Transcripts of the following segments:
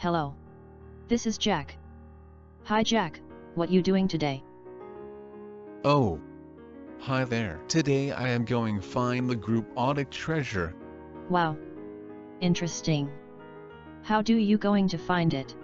Hello. This is Jack. Hi Jack, what you doing today? Oh. Hi there. Today I am going find the group audit treasure. Wow. Interesting. How do you going to find it?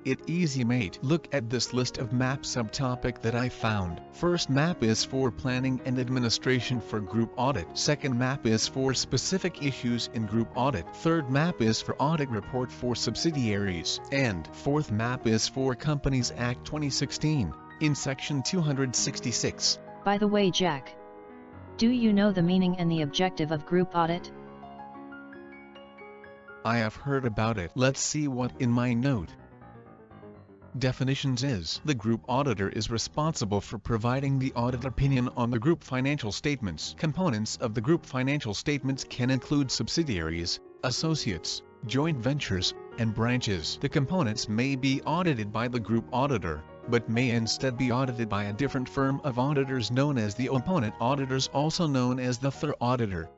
It easy mate. Look at this list of map subtopic that I found. First map is for planning and administration for group audit. Second map is for specific issues in group audit. Third map is for audit report for subsidiaries. And fourth map is for Companies Act 2016 in section 266. By the way Jack, do you know the meaning and the objective of group audit? I have heard about it. Let's see what in my note. Definitions is: the group auditor is responsible for providing the audit opinion on the group financial statements. Components of the group financial statements can include subsidiaries, associates, joint ventures, and branches. The components may be audited by the group auditor, but may instead be audited by a different firm of auditors known as the opponent auditors, also known as the third auditor.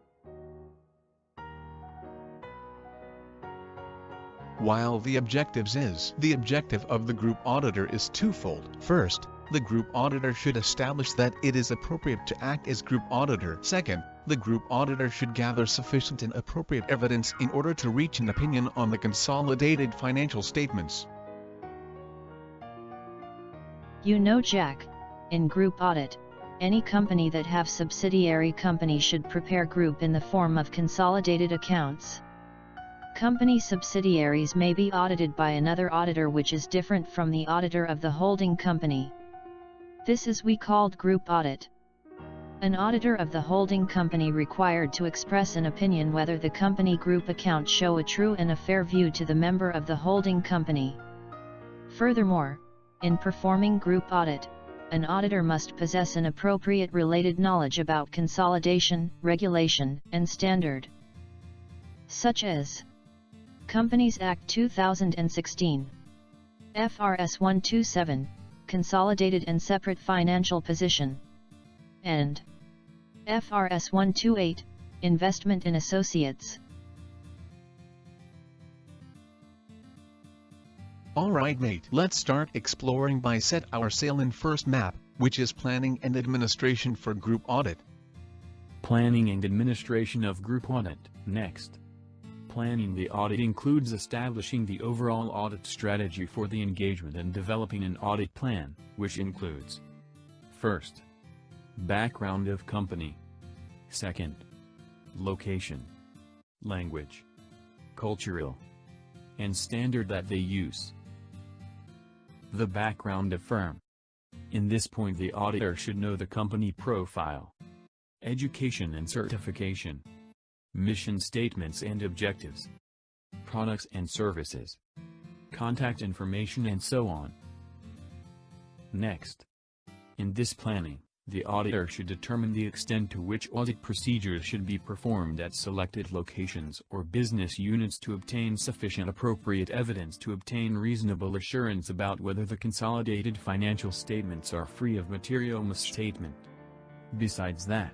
While the objectives is: the objective of the group auditor is twofold. First, the group auditor should establish that it is appropriate to act as group auditor. Second, the group auditor should gather sufficient and appropriate evidence in order to reach an opinion on the consolidated financial statements. You know Jack, in group audit, any company that have subsidiary company should prepare group in the form of consolidated accounts. Company subsidiaries may be audited by another auditor which is different from the auditor of the holding company. This is we called group audit. An auditor of the holding company required to express an opinion whether the company group accounts show a true and a fair view to the member of the holding company. Furthermore, in performing group audit, an auditor must possess an appropriate related knowledge about consolidation, regulation, and standard, such as Companies Act 2016, FRS 127, Consolidated and Separate Financial Position, and FRS 128, Investment in Associates. Alright mate, let's start exploring by set our sail in first map, which is planning and administration for group audit. Planning and administration of group audit. Next. Planning the audit includes establishing the overall audit strategy for the engagement and developing an audit plan, which includes: first, background of company; second, location, language, cultural, and standard that they use. The background of firm. In this point the auditor should know the company profile, education and certification, mission statements and objectives, products and services, contact information and so on. Next. In this planning, the auditor should determine the extent to which audit procedures should be performed at selected locations or business units to obtain sufficient appropriate evidence to obtain reasonable assurance about whether the consolidated financial statements are free of material misstatement. Besides that,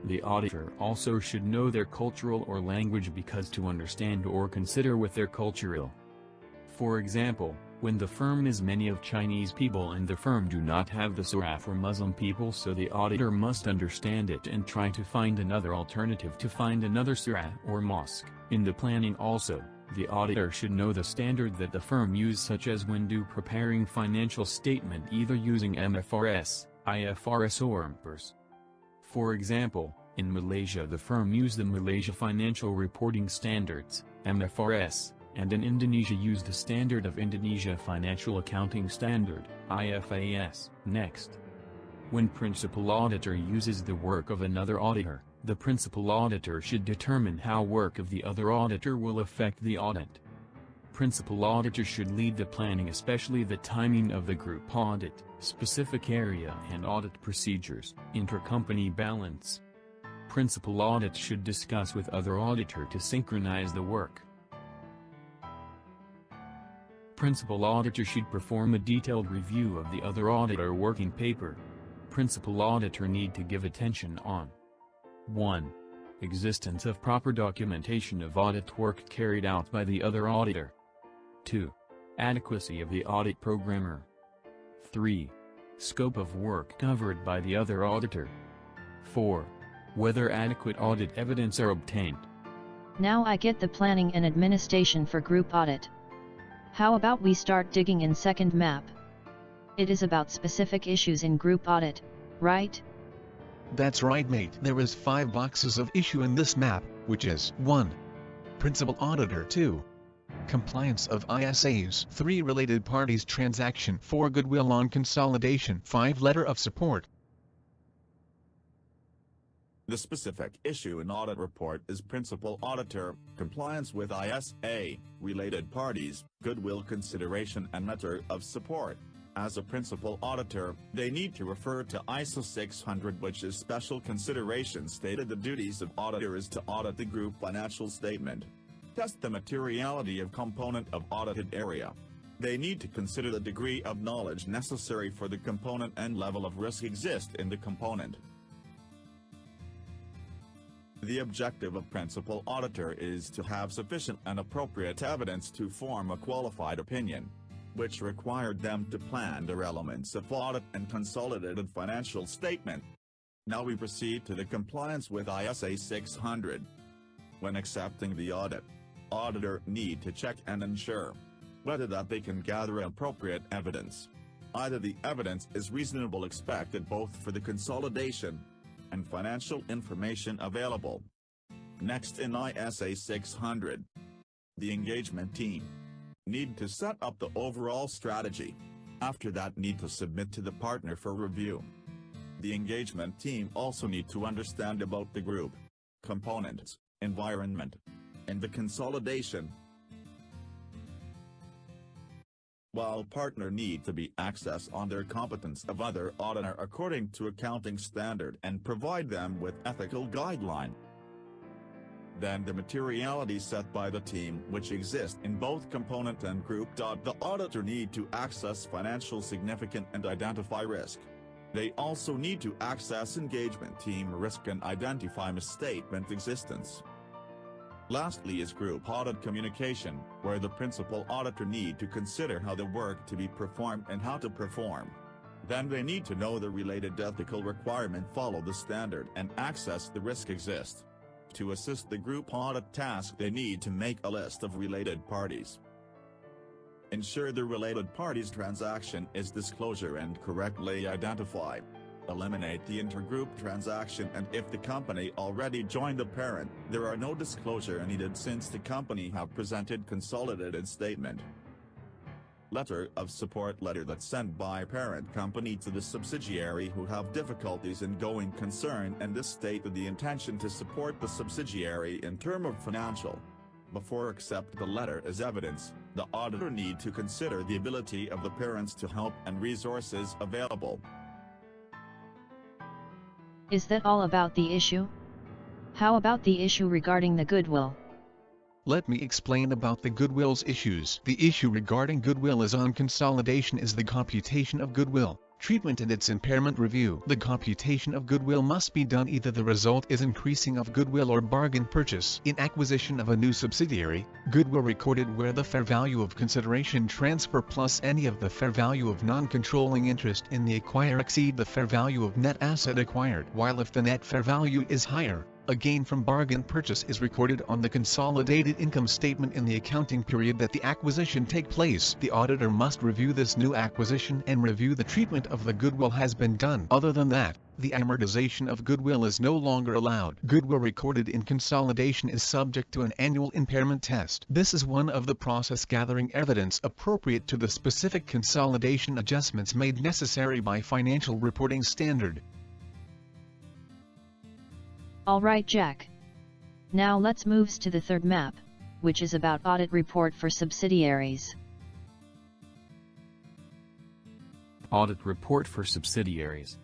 the auditor also should know their cultural or language because to understand or consider with their cultural. For example, when the firm is many of Chinese people and the firm do not have the surah for Muslim people, so the auditor must understand it and try to find another alternative to find another surah or mosque. In the planning also, the auditor should know the standard that the firm use, such as when preparing financial statement either using mp4, IFRS or mp4. For example, in Malaysia the firm used the Malaysia Financial Reporting Standards, mp4, and in Indonesia used the Standard of Indonesia Financial Accounting Standard, IFAS. Next. When principal auditor uses the work of another auditor, the principal auditor should determine how work of the other auditor will affect the audit. Principal auditor should lead the planning, especially the timing of the group audit, specific area and audit procedures, intercompany balance. Principal audit should discuss with other auditor to synchronize the work. Principal auditor should perform a detailed review of the other auditor working paper. Principal auditor need to give attention on 1. Existence of proper documentation of audit work carried out by the other auditor. 2. Adequacy of the audit programmer. 3. Scope of work covered by the other auditor. 4. Whether adequate audit evidence are obtained. Now I get the planning and administration for group audit. How about we start digging in second map? It is about specific issues in group audit, right? That's right, mate. There is 5 boxes of issue in this map, which is 1. Principal auditor. 2. Compliance of ISAs. 3. Related parties transaction. 4. Goodwill on consolidation. 5. Letter of support. The specific issue in audit report is principal auditor, compliance with ISA, related parties, goodwill consideration and letter of support. As a principal auditor, they need to refer to ISO 600, which is special consideration stated the duties of auditor is to audit the group financial statement. Test the materiality of component of audited area. They need to consider the degree of knowledge necessary for the component and level of risk exist in the component. The objective of principal auditor is to have sufficient and appropriate evidence to form a qualified opinion, which required them to plan the elements of audit and consolidated financial statement. Now we proceed to the compliance with ISA 600. When accepting the audit, auditor need to check and ensure whether that they can gather appropriate evidence. Either the evidence is reasonable expected both for the consolidation and financial information available. Next in ISA 600, the engagement team need to set up the overall strategy. After that need to submit to the partner for review. The engagement team also need to understand about the group, components, environment, and the consolidation. While partner need to be access on their competence of other auditor according to accounting standard and provide them with ethical guideline. Then the materiality set by the team which exist in both component and group. The auditor need to access financial significant and identify risk. They also need to access engagement team risk and identify misstatement existence. Lastly is group audit communication, where the principal auditor need to consider how the work to be performed and how to perform. Then they need to know the related ethical requirement, follow the standard and access the risk exist. To assist the group audit task they need to make a list of related parties. Ensure the related parties transaction is disclosure and correctly identified. Eliminate the intergroup transaction, and if the company already joined the parent, there are no disclosure needed since the company have presented consolidated statement. Letter of support letter that's sent by parent company to the subsidiary who have difficulties in going concern, and this stated the intention to support the subsidiary in term of financial. Before accept the letter as evidence, the auditor need to consider the ability of the parents to help and resources available. Is that all about the issue? How about the issue regarding the goodwill? Let me explain about the goodwill's issues. The issue regarding goodwill is on consolidation is the computation of goodwill, treatment and its impairment review. The computation of goodwill must be done either the result is increasing of goodwill or bargain purchase. In acquisition of a new subsidiary, goodwill recorded where the fair value of consideration transfer plus any of the fair value of non-controlling interest in the acquirer exceed the fair value of net asset acquired. While if the net fair value is higher, a gain from bargain purchase is recorded on the consolidated income statement in the accounting period that the acquisition take place. The auditor must review this new acquisition and review the treatment of the goodwill has been done. Other than that, the amortization of goodwill is no longer allowed. Goodwill recorded in consolidation is subject to an annual impairment test. This is one of the process gathering evidence appropriate to the specific consolidation adjustments made necessary by financial reporting standard. Alright Jack. Now let's move to the third map, which is about audit report for subsidiaries. Audit report for subsidiaries.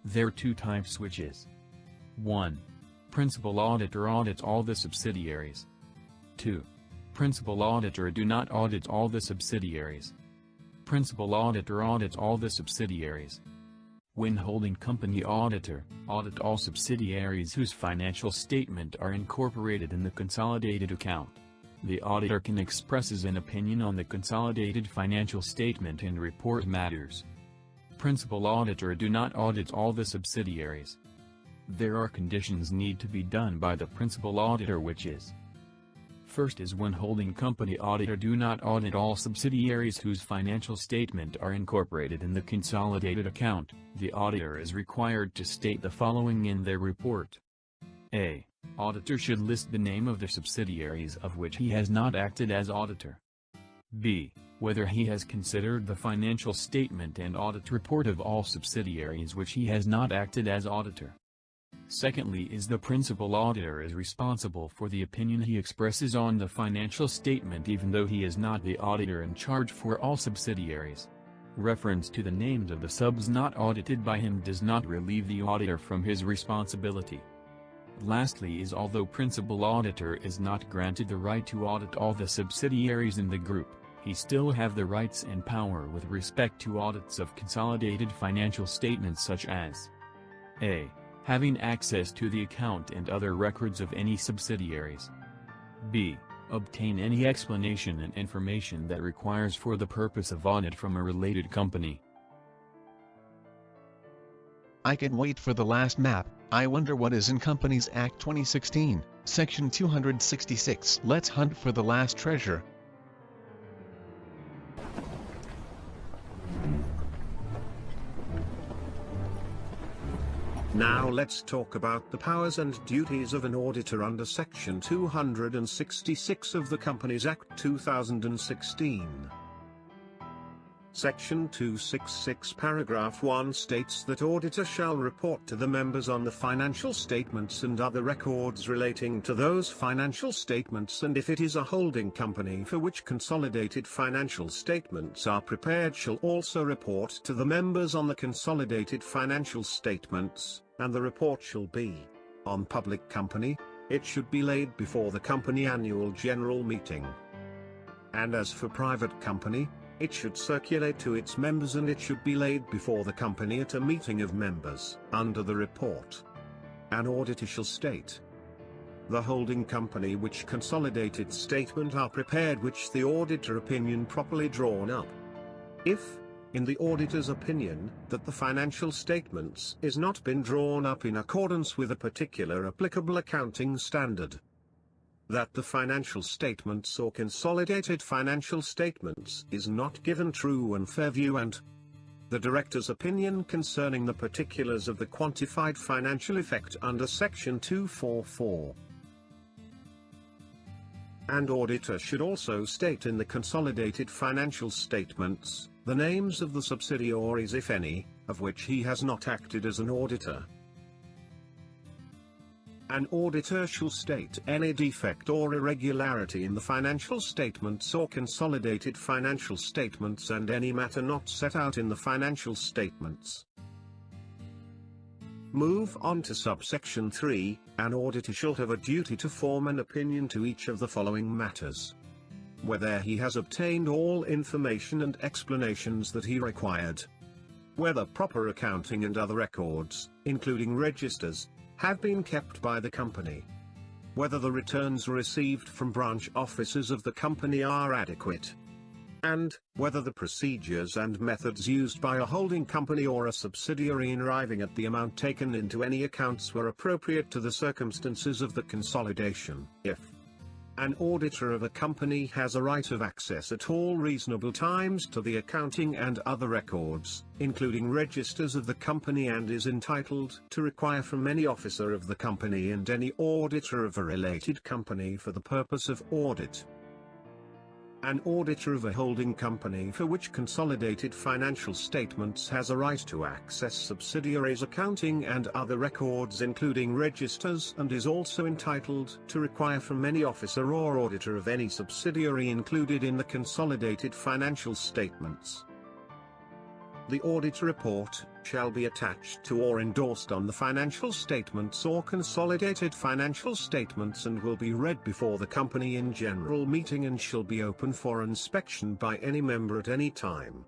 There are 2 types which is 1. Principal auditor audits all the subsidiaries. 2. Principal auditor do not audit all the subsidiaries. Principal auditor audits all the subsidiaries. When holding company auditor, audit all subsidiaries whose financial statement are incorporated in the consolidated account. The auditor can express an opinion on the consolidated financial statement and report matters. Principal auditor do not audit all the subsidiaries. There are conditions need to be done by the principal auditor, which is: first is when holding company auditor do not audit all subsidiaries whose financial statement are incorporated in the consolidated account. The auditor is required to state the following in their report. A. Auditor should list the name of the subsidiaries of which he has not acted as auditor. B. Whether he has considered the financial statement and audit report of all subsidiaries which he has not acted as auditor. Secondly is the principal auditor is responsible for the opinion he expresses on the financial statement even though he is not the auditor in charge for all subsidiaries. Reference to the names of the subs not audited by him does not relieve the auditor from his responsibility. Lastly is although principal auditor is not granted the right to audit all the subsidiaries in the group, he still have the rights and power with respect to audits of consolidated financial statements such as a. Having access to the account and other records of any subsidiaries. B. Obtain any explanation and information that requires for the purpose of audit from a related company. I can wait for the last map. I wonder what is in Companies Act 2016, Section 266. Let's hunt for the last treasure. Now let's talk about the powers and duties of an auditor under Section 266 of the Companies Act 2016. Section 266 paragraph 1 states that auditor shall report to the members on the financial statements and other records relating to those financial statements, and if it is a holding company for which consolidated financial statements are prepared, shall also report to the members on the consolidated financial statements, and the report shall be on public company. It should be laid before the company annual general meeting. And as for private company, it should circulate to its members, and it should be laid before the company at a meeting of members. Under the report, an auditor shall state the holding company which consolidated statement are prepared, which the auditor opinion properly drawn up. If, in the auditor's opinion, that the financial statements is not been drawn up in accordance with a particular applicable accounting standard, that the financial statements or consolidated financial statements is not given true and fair view, and the director's opinion concerning the particulars of the quantified financial effect under Section 244. And auditor should also state in the consolidated financial statements the names of the subsidiaries, if any, of which he has not acted as an auditor. An auditor shall state any defect or irregularity in the financial statements or consolidated financial statements, and any matter not set out in the financial statements. Move on to subsection 3. An auditor shall have a duty to form an opinion to each of the following matters: whether he has obtained all information and explanations that he required, whether proper accounting and other records, including registers, have been kept by the company, whether the returns received from branch offices of the company are adequate, and whether the procedures and methods used by a holding company or a subsidiary in arriving at the amount taken into any accounts were appropriate to the circumstances of the consolidation. If an auditor of a company has a right of access at all reasonable times to the accounting and other records, including registers of the company, and is entitled to require from any officer of the company and any auditor of a related company for the purpose of audit, an auditor of a holding company for which consolidated financial statements has a right to access subsidiaries' accounting and other records, including registers, and is also entitled to require from any officer or auditor of any subsidiary included in the consolidated financial statements. The audit report shall be attached to or endorsed on the financial statements or consolidated financial statements, and will be read before the company in general meeting, and shall be open for inspection by any member at any time.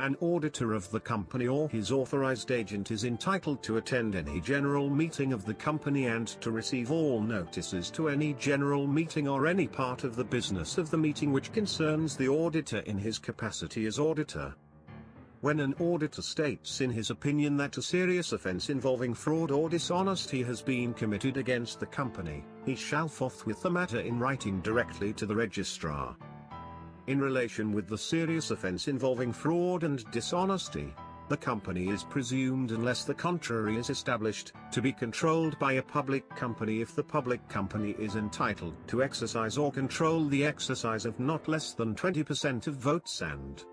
An auditor of the company or his authorized agent is entitled to attend any general meeting of the company and to receive all notices to any general meeting or any part of the business of the meeting which concerns the auditor in his capacity as auditor. When an auditor states in his opinion that a serious offense involving fraud or dishonesty has been committed against the company, he shall forthwith the matter in writing directly to the registrar. In relation with the serious offense involving fraud and dishonesty, the company is presumed, unless the contrary is established, to be controlled by a public company if the public company is entitled to exercise or control the exercise of not less than 20% of votes and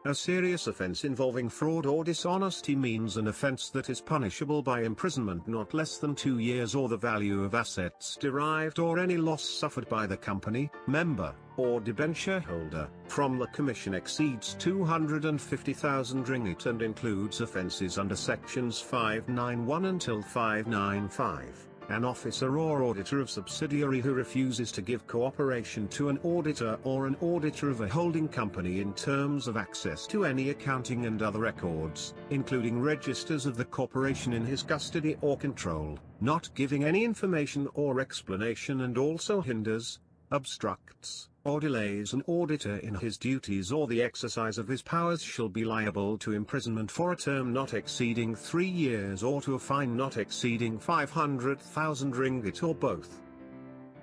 a serious offense involving fraud or dishonesty means an offense that is punishable by imprisonment not less than 2 years or the value of assets derived or any loss suffered by the company, member, or debenture holder from the commission exceeds 250,000 ringgit and includes offences under sections 591 until 595. An officer or auditor of subsidiary who refuses to give cooperation to an auditor or an auditor of a holding company in terms of access to any accounting and other records, including registers of the corporation in his custody or control, not giving any information or explanation, and also hinders, obstructs, or delays an auditor in his duties or the exercise of his powers shall be liable to imprisonment for a term not exceeding 3 years or to a fine not exceeding 500,000 ringgit or both.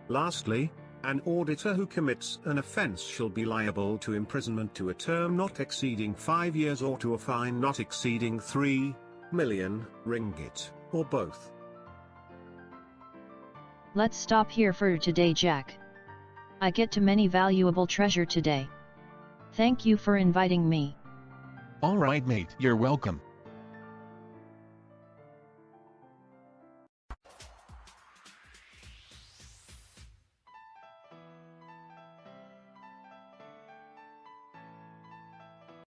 Lastly, an auditor who commits an offence shall be liable to imprisonment to a term not exceeding 5 years or to a fine not exceeding 3 million ringgit, or both. Let's stop here for today, Jack. I get to many valuable treasure today. Thank you for inviting me. Alright mate, you're welcome.